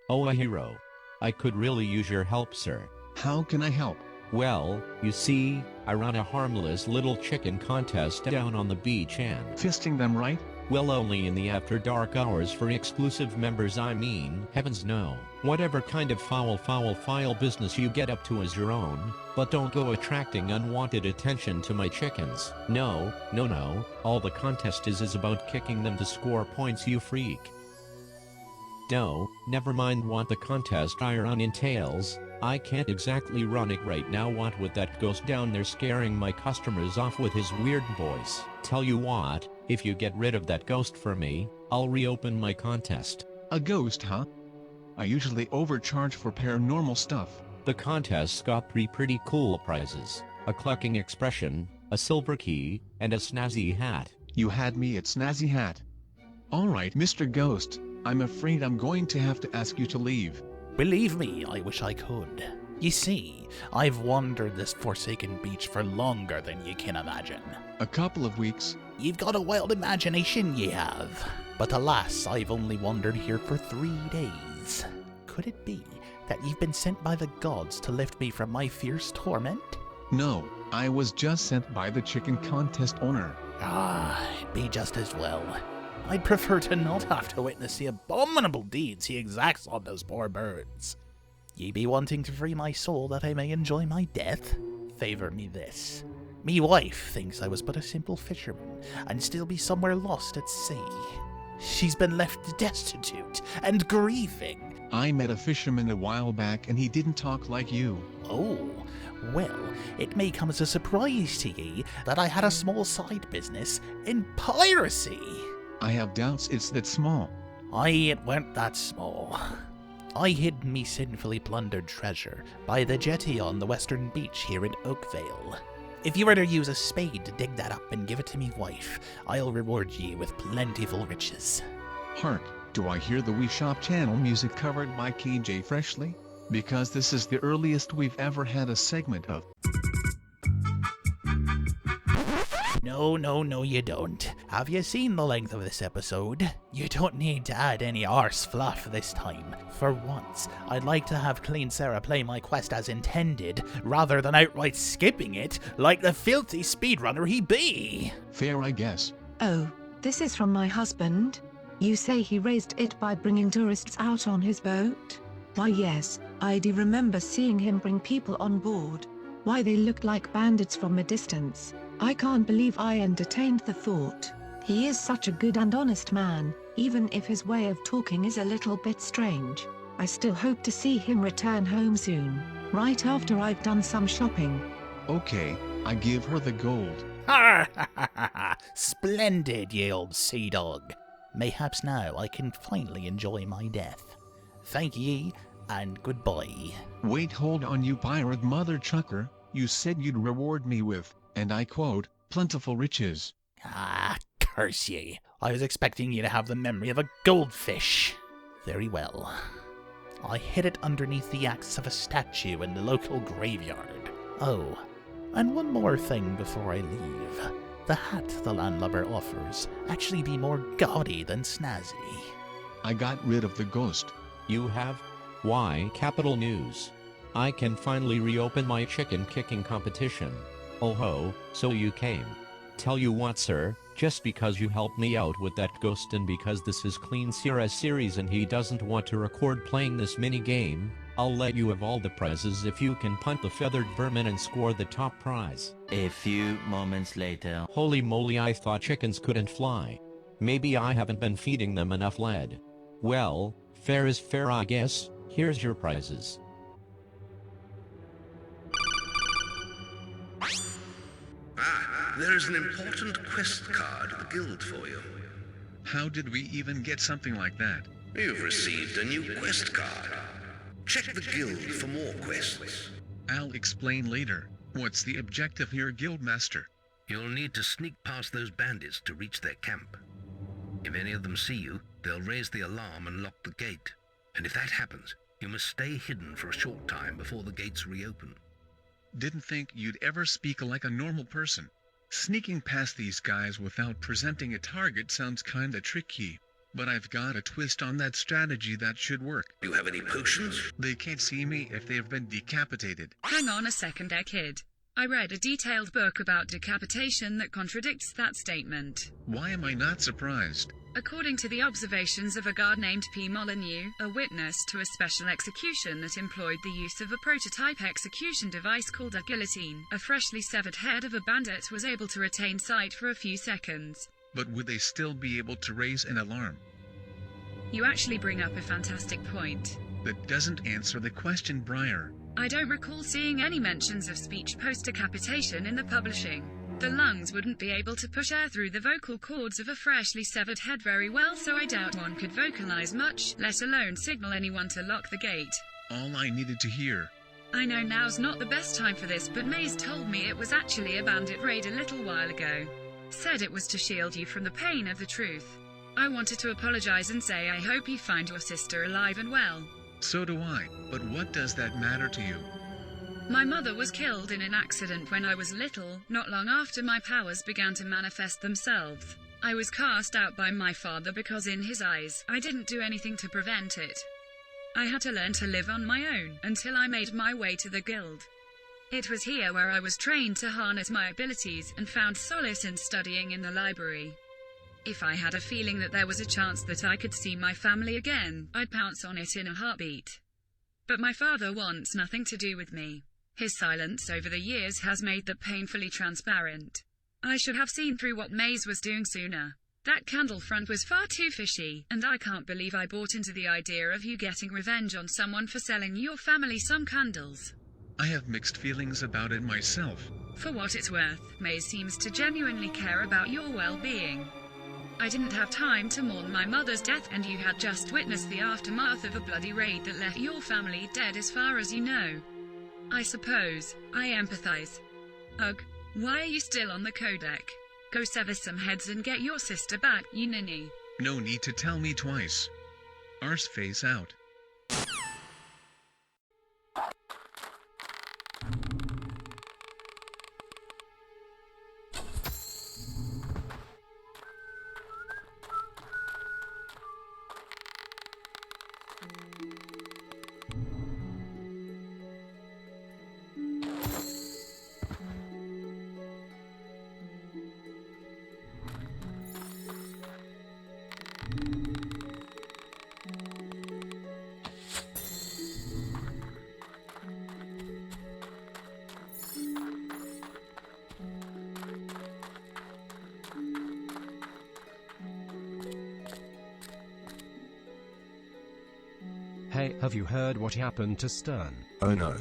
Oh, a hero. I could really use your help, sir. How can I help? Well, you see, I run a harmless little chicken contest down on the beach and... Fisting them, right? Well, only in the after dark hours for exclusive members. I mean, heavens no. Whatever kind of foul business you get up to is your own, but don't go attracting unwanted attention to my chickens. No. All the contest is about kicking them to score points, you freak. No, never mind what the contest I run entails. I can't exactly run it right now. What with that ghost down there scaring my customers off with his weird voice. Tell you what, if you get rid of that ghost for me, I'll reopen my contest. A ghost, huh? I usually overcharge for paranormal stuff. The contest's got 3 pretty cool prizes: a clucking expression, a silver key, and a snazzy hat. You had me at snazzy hat. Alright, Mr. Ghost, I'm afraid I'm going to have to ask you to leave. Believe me, I wish I could. You see, I've wandered this forsaken beach for longer than you can imagine. A couple of weeks. You've got a wild imagination, ye have. But alas, I've only wandered here for 3 days. Could it be that you've been sent by the gods to lift me from my fierce torment? No, I was just sent by the chicken contest owner. Ah, it'd be just as well. I'd prefer to not have to witness the abominable deeds he exacts on those poor birds. Ye be wanting to free my soul that I may enjoy my death? Favour me this. Me wife thinks I was but a simple fisherman, and still be somewhere lost at sea. She's been left destitute and grieving. I met a fisherman a while back and he didn't talk like you. Oh, well, it may come as a surprise to ye that I had a small side business in piracy. I have doubts it's that small. Aye, it weren't that small. I hid me sinfully plundered treasure by the jetty on the western beach here in Oakvale. If you were to use a spade to dig that up and give it to me wife, I'll reward ye with plentiful riches. Hark, do I hear the We Shop channel music covered by KJ Freshly? Because this is the earliest we've ever had a segment of. No, you don't. Have you seen the length of this episode? You don't need to add any arse fluff this time. For once, I'd like to have Clean Sarah play my quest as intended, rather than outright skipping it, like the filthy speedrunner he be. Fair, I guess. Oh, this is from my husband? You say he raised it by bringing tourists out on his boat? Why yes, I do remember seeing him bring people on board. Why, they looked like bandits from a distance. I can't believe I entertained the thought. He is such a good and honest man, even if his way of talking is a little bit strange. I still hope to see him return home soon, right after I've done some shopping. Okay, I give her the gold. Ha ha ha ha! Splendid, ye old sea dog. Mayhaps now I can finally enjoy my death. Thank ye, and goodbye. Wait, hold on, you pirate mother chucker. You said you'd reward me with, and I quote, plentiful riches. Ah, curse ye. I was expecting you to have the memory of a goldfish. Very well. I hid it underneath the axe of a statue in the local graveyard. Oh, and one more thing before I leave. The hat the landlubber offers actually be more gaudy than snazzy. I got rid of the ghost. You have? Why, capital news. I can finally reopen my chicken kicking competition. Oh ho, so you came. Tell you what, sir, just because you helped me out with that ghost and because this is Clean Sierra's series and he doesn't want to record playing this mini game, I'll let you have all the prizes if you can punt the feathered vermin and score the top prize. A few moments later. Holy moly, I thought chickens couldn't fly. Maybe I haven't been feeding them enough lead. Well, fair is fair, I guess. Here's your prizes. There's an important quest card at the guild for you. How did we even get something like that? You've received a new quest card. Check the guild for more quests. I'll explain later. What's the objective here, Guildmaster? You'll need to sneak past those bandits to reach their camp. If any of them see you, they'll raise the alarm and lock the gate. And if that happens, you must stay hidden for a short time before the gates reopen. Didn't think you'd ever speak like a normal person. Sneaking past these guys without presenting a target sounds kinda tricky. but I've got a twist on that strategy that should work. Do you have any potions? They can't see me if they've been decapitated. Hang on a second there, kid. I read a detailed book about decapitation that contradicts that statement. Why am I not surprised? According to the observations of a guard named P. Molyneux, a witness to a special execution that employed the use of a prototype execution device called a guillotine, a freshly severed head of a bandit was able to retain sight for a few seconds. But would they still be able to raise an alarm? You actually bring up a fantastic point. That doesn't answer the question, Briar. I don't recall seeing any mentions of speech post-decapitation in the publishing. The lungs wouldn't be able to push air through the vocal cords of a freshly severed head very well, so I doubt one could vocalize much, let alone signal anyone to lock the gate. All I needed to hear. I know now's not the best time for this, but Maze told me it was actually a bandit raid a little while ago. Said it was to shield you from the pain of the truth. I wanted to apologize and say I hope you find your sister alive and well. So do I, but what does that matter to you? My mother was killed in an accident when I was little, not long after my powers began to manifest themselves. I was cast out by my father because in his eyes, I didn't do anything to prevent it. I had to learn to live on my own, until I made my way to the guild. It was here where I was trained to harness my abilities, and found solace in studying in the library. If I had a feeling that there was a chance that I could see my family again, I'd pounce on it in a heartbeat. But my father wants nothing to do with me. His silence over the years has made that painfully transparent. I should have seen through what Maze was doing sooner. That candle front was far too fishy, and I can't believe I bought into the idea of you getting revenge on someone for selling your family some candles. I have mixed feelings about it myself. For what it's worth, Maze seems to genuinely care about your well-being. I didn't have time to mourn my mother's death, and you had just witnessed the aftermath of a bloody raid that left your family dead as far as you know. I suppose I empathize. Ugh, why are you still on the codec? Go sever some heads and get your sister back, you ninny. No need to tell me twice. Arse face out. Hey, have you heard what happened to Stern? Oh no.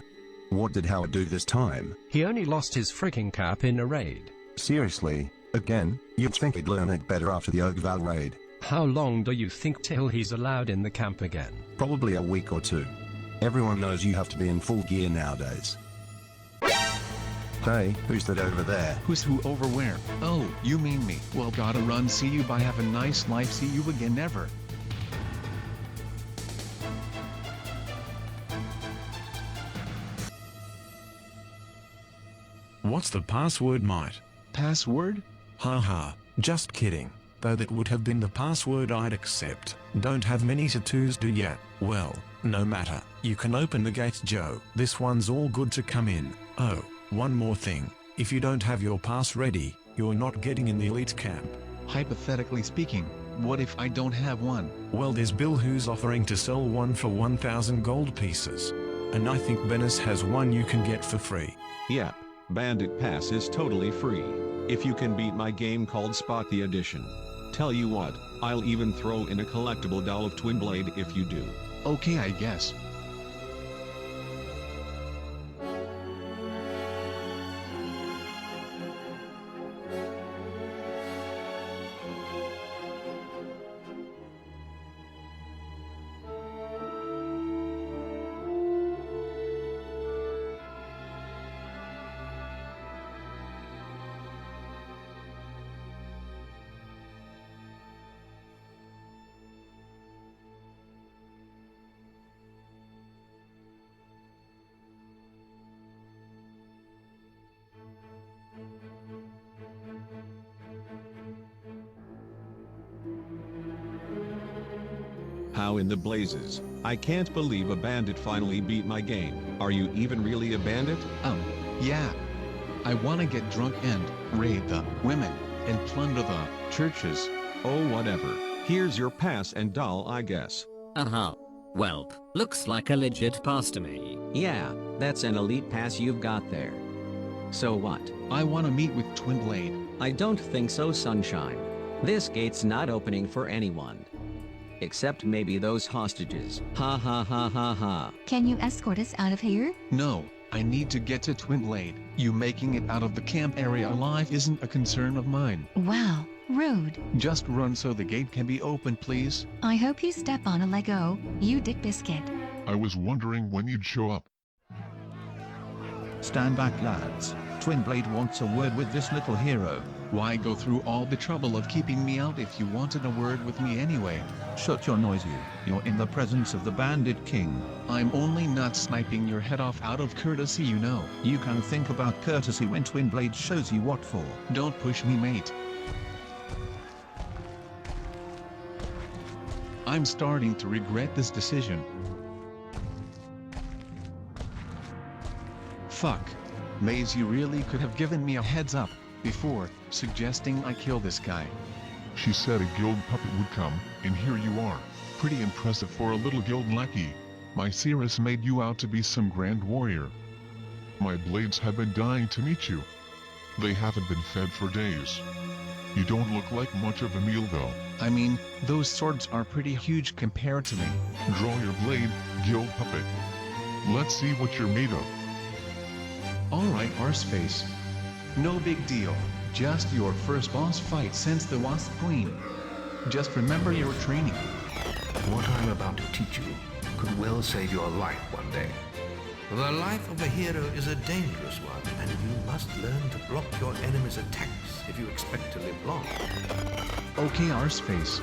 What did Howard do this time? He only lost his freaking cap in a raid. Seriously? Again? You'd think he'd learn it better after the Oakville raid. How long do you think till he's allowed in the camp again? Probably a week or two. Everyone knows you have to be in full gear nowadays. Hey, who's that over there? Who's who over where? Oh, you mean me. Well, gotta run. See you. Bye. Have a nice life. See you again. Never. What's the password, mate? Password? Haha, just kidding. Though that would have been the password I'd accept. Don't have many tattoos, do ya? Well, no matter. You can open the gate, Joe. This one's all good to come in. Oh, one more thing. If you don't have your pass ready, you're not getting in the elite camp. Hypothetically speaking, what if I don't have one? Well, there's Bill who's offering to sell one for 1,000 gold pieces. And I think Bennis has one you can get for free. Yep. Bandit Pass is totally free. If you can beat my game called Spot the Edition. Tell you what, I'll even throw in a collectible doll of Twin Blade if you do. Okay, I guess. How in the blazes? I can't believe a bandit finally beat my game. Are you even really a bandit? Yeah. I wanna get drunk and raid the women and plunder the churches. Oh whatever. Here's your pass and doll, I guess. Welp, looks like a legit pass to me. Yeah, that's an elite pass you've got there. So what? I wanna meet with Twin Blade. I don't think so, Sunshine. This gate's not opening for anyone. Except maybe those hostages. Ha ha ha ha ha. Can you escort us out of here? No, I need to get to Twin Blade. You making it out of the camp area alive isn't a concern of mine. Wow, rude. Just run so the gate can be opened, please. I hope you step on a Lego, you dick biscuit. I was wondering when you'd show up. Stand back, lads. Twin Blade wants a word with this little hero. Why go through all the trouble of keeping me out if you wanted a word with me anyway? Shut your noise, you. You're in the presence of the Bandit King. I'm only not sniping your head off out of courtesy, you know. You can think about courtesy when Twin Blade shows you what for. Don't push me, mate. I'm starting to regret this decision. Fuck. Maze, you really could have given me a heads up before suggesting I kill this guy. She said a guild puppet would come, and here you are. Pretty impressive for a little guild lackey. My Cirrus made you out to be some grand warrior. My blades have been dying to meet you. They haven't been fed for days. You don't look like much of a meal though. I mean, those swords are pretty huge compared to me. Draw your blade, guild puppet. Let's see what you're made of. Alright, Arseface. No big deal. Just your first boss fight since the Wasp Queen. Just remember your training. What I'm about to teach you could well save your life one day. The life of a hero is a dangerous one, and you must learn to block your enemy's attacks if you expect to live long. Okay, Arseface.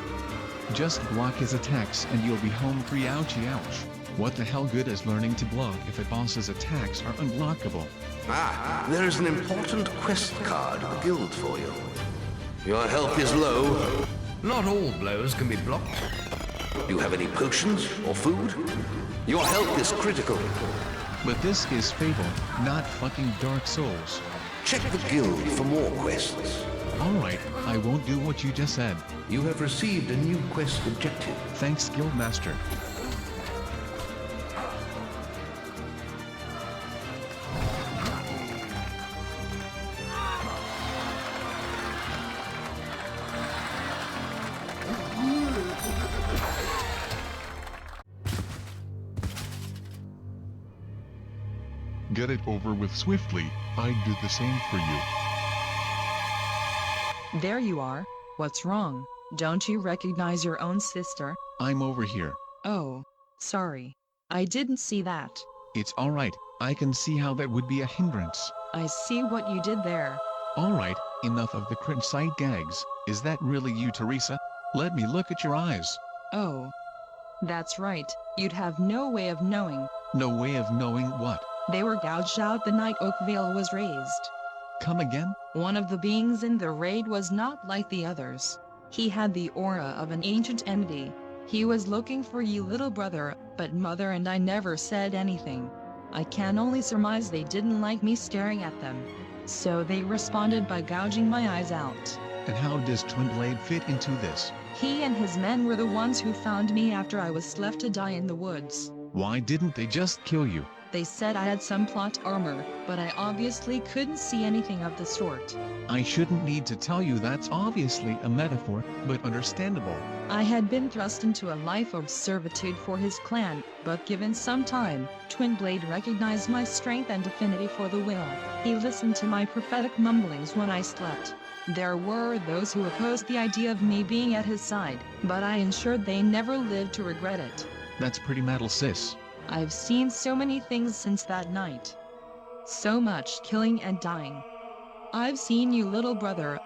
Just block his attacks and you'll be home free. Ouchie ouch. What the hell good is learning to block if a boss's attacks are unblockable? There is an important quest card in the guild for you. Your health is low. Not all blows can be blocked. Do you have any potions or food? Your health is critical. But this is Fable, not fucking Dark Souls. Check the guild for more quests. Alright, I won't do what you just said. You have received a new quest objective. Thanks, Guildmaster. Get it over with swiftly. I'd do the same for you. There you are. What's wrong? Don't you recognize your own sister? I'm over here. Oh, sorry. I didn't see that. It's alright. I can see how that would be a hindrance. I see what you did there. Alright, enough of the cringe sight gags. Is that really you, Teresa? Let me look at your eyes. Oh. That's right. You'd have no way of knowing. No way of knowing what? They were gouged out the night Oakvale was raised. Come again? One of the beings in the raid was not like the others. He had the aura of an ancient entity. He was looking for you, little brother, but Mother and I never said anything. I can only surmise they didn't like me staring at them. So they responded by gouging my eyes out. And how does Twin Blade fit into this? He and his men were the ones who found me after I was left to die in the woods. Why didn't they just kill you? They said I had some plot armor, but I obviously couldn't see anything of the sort. I shouldn't need to tell you that's obviously a metaphor, but understandable. I had been thrust into a life of servitude for his clan, but given some time, Twin Blade recognized my strength and affinity for the will. He listened to my prophetic mumblings when I slept. There were those who opposed the idea of me being at his side, but I ensured they never lived to regret it. That's pretty metal, sis. I've seen so many things since that night. So much killing and dying. I've seen you, little brother,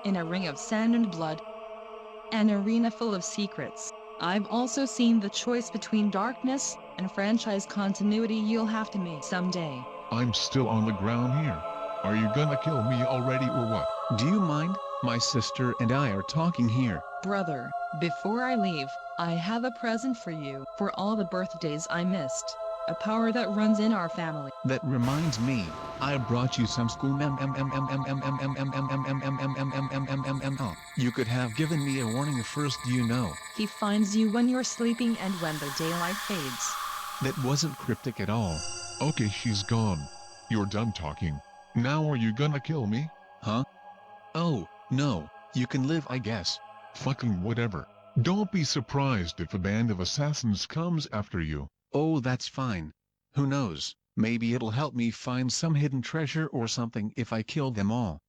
in a ring of sand and blood. An arena full of secrets. I've also seen the choice between darkness and franchise continuity you'll have to make someday. I'm still on the ground here. Are you gonna kill me already or what? Do you mind? My sister and I are talking here. Brother, before I leave, I have a present for you for all the birthdays I missed. A power that runs in our family. That reminds me, I brought you some school You could have given me a warning first, you know. He finds you when you're sleeping and when the daylight fades. That wasn't cryptic at all. Okay, she's gone. You're done talking. Now are you gonna kill me? Huh? Oh, no, you can live, I guess. Fucking whatever. Don't be surprised if a band of assassins comes after you. Oh, that's fine. Who knows, maybe it'll help me find some hidden treasure or something if I kill them all.